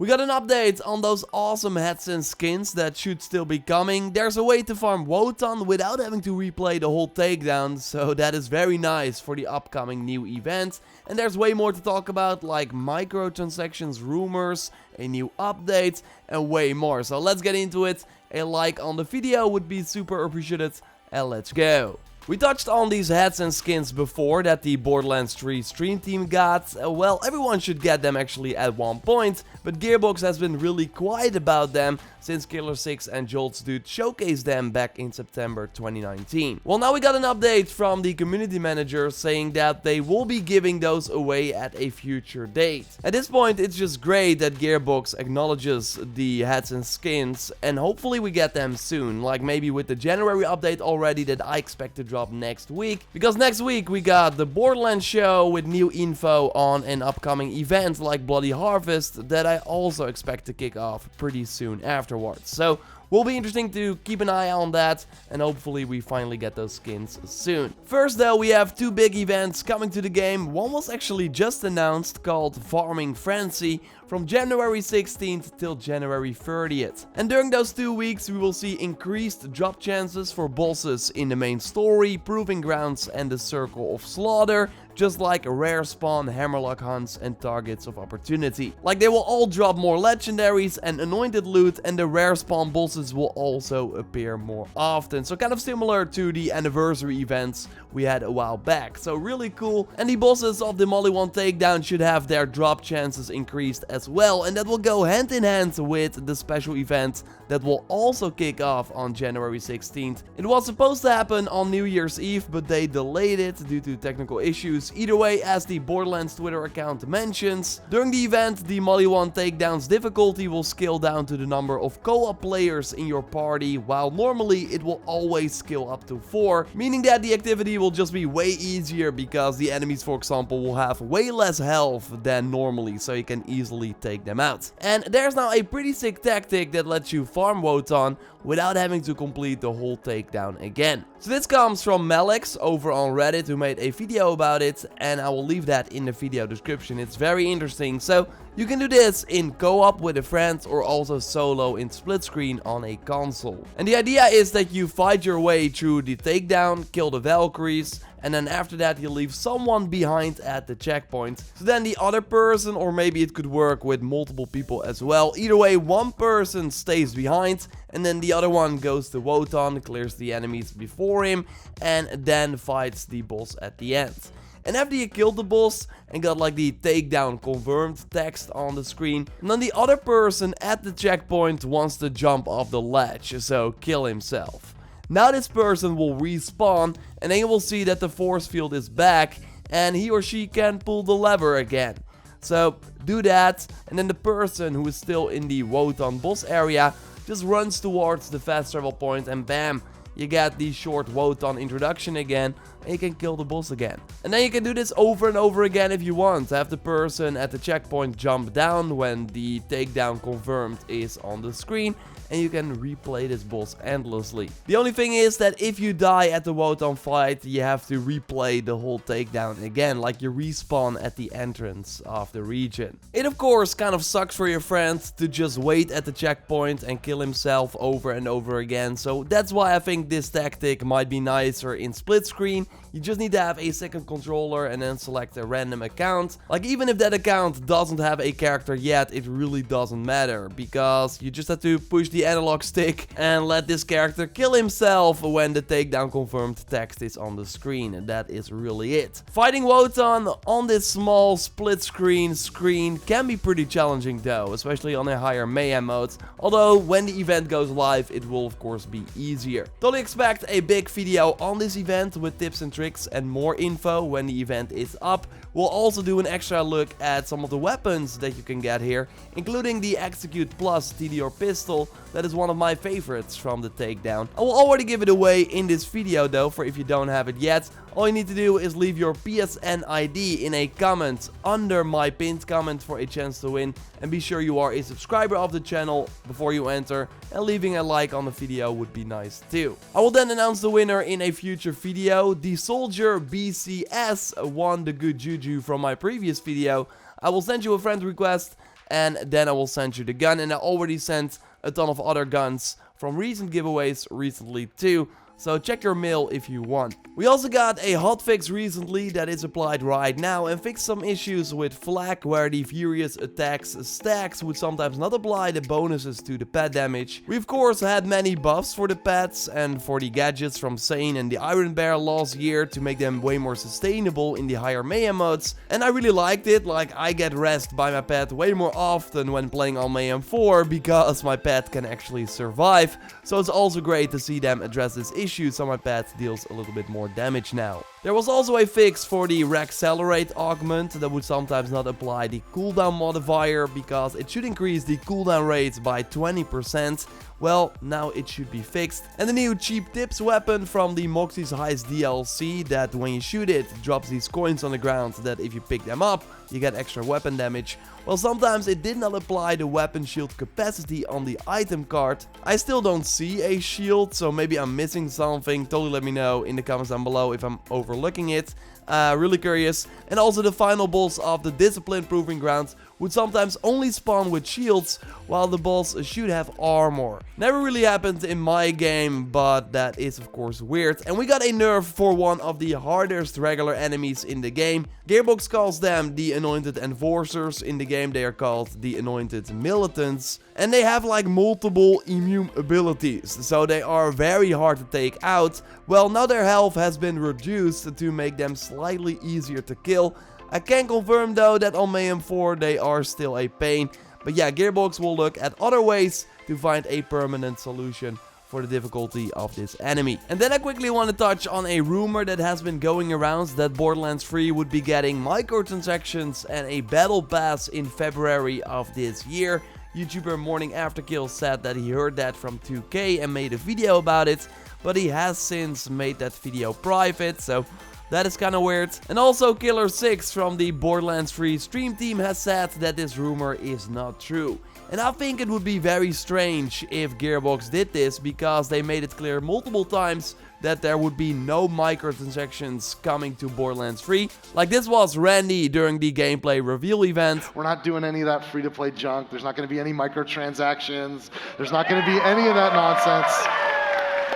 We got an update on those awesome hats and skins that should still be coming. There's a way to farm Wotan without having to replay the whole takedown, so that is very nice for the upcoming new event. And there's way more to talk about, like microtransactions, rumors, a new update, and way more. So let's get into it. A like on the video would be super appreciated, and let's go. We touched on these hats and skins before that the Borderlands 3 stream team got. Well, everyone should get them actually at one point, but Gearbox has been really quiet about them since Killer 6 and Jolt's Dude showcased them back in September 2019. Well, now we got an update from the community manager saying that they will be giving those away at a future date. At this point, it's just great that Gearbox acknowledges the hats and skins, and hopefully we get them soon, like maybe with the January update already that I expect to drop next week, because next week we got the Borderlands show with new info on an upcoming event like Bloody Harvest that I also expect to kick off pretty soon afterwards. So will be interesting to keep an eye on that, and hopefully we finally get those skins soon. First though, we have two big events coming to the game. One was actually just announced, called Farming Frenzy, from January 16th till January 30th. And during those 2 weeks we will see increased drop chances for bosses in the main story, Proving Grounds and the Circle of Slaughter, just like rare spawn, hammerlock hunts and targets of opportunity. Like, they will all drop more legendaries and anointed loot, and the rare spawn bosses will also appear more often. So kind of similar to the anniversary events we had a while back. So really cool. And the bosses of the Molly 1 Takedown should have their drop chances increased as well, and that will go hand in hand with the special event that will also kick off on January 16th. It was supposed to happen on New Year's Eve, but they delayed it due to technical issues. Either way, as the Borderlands Twitter account mentions, during the event, the Molly 1 Takedown's difficulty will scale down to the number of co-op players in your party, while normally it will always scale up to 4, meaning that the activity will just be way easier because the enemies, for example, will have way less health than normally, so you can easily take them out. And there's now a pretty sick tactic that lets you farm Wotan without having to complete the whole takedown again. So this comes from Malex over on Reddit, who made a video about it, and I will leave that in the video description. It's very interesting. So you can do this in co-op with a friend or also solo in split screen on a console. And the idea is that you fight your way through the takedown, kill the Valkyries, and then after that you leave someone behind at the checkpoint. So then the other person, or maybe it could work with multiple people as well. Either way, one person stays behind, and then the other one goes to Wotan, clears the enemies before him, and then fights the boss at the end. And after you killed the boss and got like the takedown confirmed text on the screen, and then the other person at the checkpoint wants to jump off the ledge, so kill himself. Now this person will respawn, and then you will see that the force field is back, and he or she can pull the lever again. So do that, and then the person who is still in the Wotan boss area just runs towards the fast travel point, and bam, you get the short Wotan introduction again, and you can kill the boss again. And then you can do this over and over again if you want. Have the person at the checkpoint jump down when the takedown confirmed is on the screen, and you can replay this boss endlessly. The only thing is that if you die at the Wotan fight, you have to replay the whole takedown again, like you respawn at the entrance of the region. It of course kind of sucks for your friend to just wait at the checkpoint and kill himself over and over again, so that's why I think this tactic might be nicer in split screen. You just need to have a second controller and then select a random account. Like, even if that account doesn't have a character yet, it really doesn't matter, because you just have to push the analog stick and let this character kill himself when the takedown confirmed text is on the screen, and that is really it. Fighting Wotan on this small split screen can be pretty challenging though, especially on a higher mayhem mode, although when the event goes live it will of course be easier. Totally expect a big video on this event with tips and tricks and more info when the event is up. We'll also do an extra look at some of the weapons that you can get here, including the Execute Plus TDR pistol. That is one of my favorites from the takedown. I will already give it away in this video though, for if you don't have it yet. All you need to do is leave your PSN ID in a comment under my pinned comment for a chance to win, and be sure you are a subscriber of the channel before you enter, and leaving a like on the video would be nice too. I will then announce the winner in a future video. The Soldier BCS won the good juju from my previous video. I will send you a friend request and then I will send you the gun. And I already sent a ton of other guns from recent giveaways recently too. So check your mail if you want. We also got a hotfix recently that is applied right now and fixed some issues with Flak, where the Furious attacks stacks would sometimes not apply the bonuses to the pet damage. We of course had many buffs for the pets and for the gadgets from Sane and the Iron Bear last year to make them way more sustainable in the higher Mayhem modes. And I really liked it, like I get rest by my pet way more often when playing on Mayhem 4 because my pet can actually survive. So it's also great to see them address this issue, so my pet deals a little bit more damage now. There was also a fix for the Accelerate augment that would sometimes not apply the cooldown modifier because it should increase the cooldown rate by 20%. Well, now it should be fixed. And the new cheap tips weapon from the Moxie's Heist DLC that when you shoot it drops these coins on the ground that if you pick them up you get extra weapon damage. Well, sometimes it did not apply the weapon shield capacity on the item card. I still don't see a shield, so maybe I'm missing something. Totally let me know in the comments down below if I'm overlooking it. Really curious. And also the final boss of the Discipline Proving Ground would sometimes only spawn with shields, while the boss should have armor. Never really happened in my game, but that is of course weird. And we got a nerf for one of the hardest regular enemies in the game. Gearbox calls them the Anointed Enforcers. In the game they are called the Anointed Militants. And they have like multiple immune abilities, so they are very hard to take out. Well, now their health has been reduced to make them slightly easier to kill. I can confirm though that on Mayhem 4 they are still a pain. But yeah, Gearbox will look at other ways to find a permanent solution for the difficulty of this enemy. And then I quickly want to touch on a rumor that has been going around that Borderlands 3 would be getting microtransactions and a battle pass in February of this year. YouTuber Morning Afterkill said that he heard that from 2K and made a video about it, but he has since made that video private, so that is kinda weird. And also Killer6 from the Borderlands 3 stream team has said that this rumor is not true. And I think it would be very strange if Gearbox did this, because they made it clear multiple times that there would be no microtransactions coming to Borderlands 3. Like this was Randy during the gameplay reveal event. We're not doing any of that free-to-play junk. There's not going to be any microtransactions. There's not going to be any of that nonsense.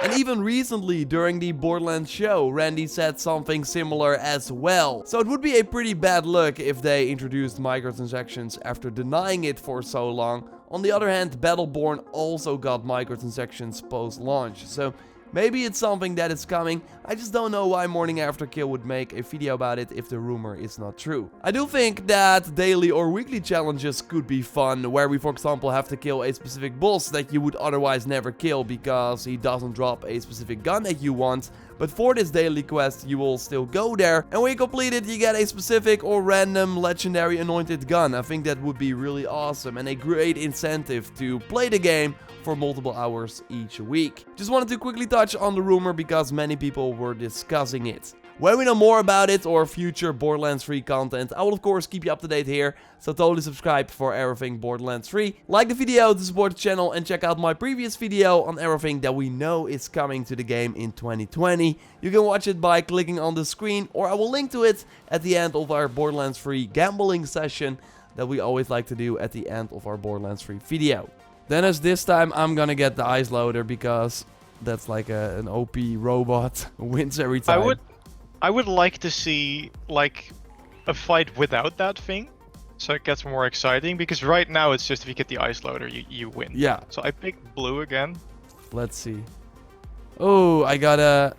And even recently during the Borderlands show, Randy said something similar as well. So it would be a pretty bad look if they introduced microtransactions after denying it for so long. On the other hand, Battleborn also got microtransactions post-launch, so maybe it's something that is coming. I just don't know why Morning Afterkill would make a video about it if the rumor is not true. I do think that daily or weekly challenges could be fun, where we for example have to kill a specific boss that you would otherwise never kill because he doesn't drop a specific gun that you want. But for this daily quest you will still go there, and when you complete it you get a specific or random legendary anointed gun. I think that would be really awesome and a great incentive to play the game for multiple hours each week. Just wanted to quickly touch on the rumor because many people were discussing it. When we know more about it or future Borderlands 3 content, I will of course keep you up to date here, so totally subscribe for everything Borderlands 3. Like the video to support the channel and check out my previous video on everything that we know is coming to the game in 2020. You can watch it by clicking on the screen, or I will link to it at the end of our Borderlands 3 gambling session that we always like to do at the end of our Borderlands 3 video. Then as this time I'm gonna get the ice loader because that's like an OP robot who wins every time. I would like to see like a fight without that thing, so it gets more exciting, because right now it's just if you get the ice loader you win. Yeah. So I picked blue again. Let's see. Oh, I got a...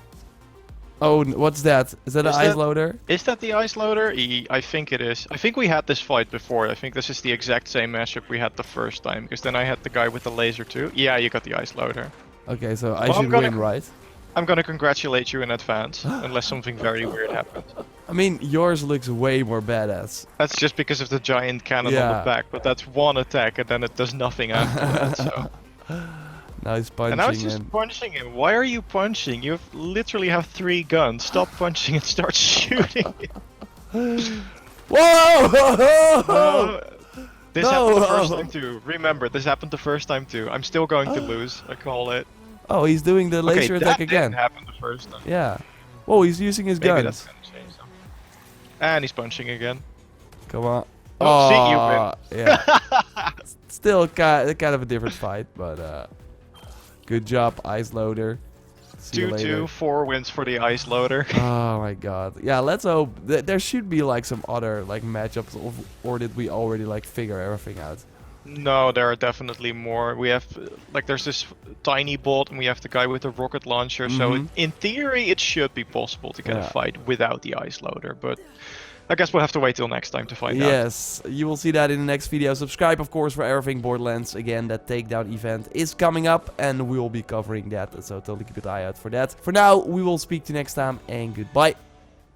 Oh, what's that? Is that an ice loader? Is that the ice loader? I think it is. I think we had this fight before. I think this is the exact same matchup we had the first time, because then I had the guy with the laser too. Yeah, you got the ice loader. Okay, so I should win, right? I'm gonna congratulate you in advance, unless something very weird happens. I mean, yours looks way more badass. That's just because of the giant cannon on the back, but that's one attack and then it does nothing after that, so... Now he's punching and now it's just punching him. Why are you punching? You literally have 3 guns. Stop punching and start shooting. Whoa! This happened the first time too. Remember, this happened the first time too. I'm still going to lose. I call it. Oh, he's doing the laser attack again. That happened the first time. Yeah. Whoa, he's using his Maybe guns. That's gonna change something. And he's punching again. Come on. Oh, see, you win. Yeah. Still kind of a different fight, but good job, Ice Loader. See you later. 2-2, 4 wins for the Ice Loader. Oh my god. Yeah, let's hope there should be like some other like matchups, or did we already like figure everything out? No, there are definitely more. We have, like, there's this tiny bot, and we have the guy with the rocket launcher. So in theory, it should be possible to get a fight without the Ice Loader, but I guess we'll have to wait till next time to find out. Yes, you will see that in the next video. Subscribe, of course, for everything Borderlands. Again, that Takedown event is coming up, and we will be covering that, so totally keep an eye out for that. For now, we will speak to you next time, and goodbye.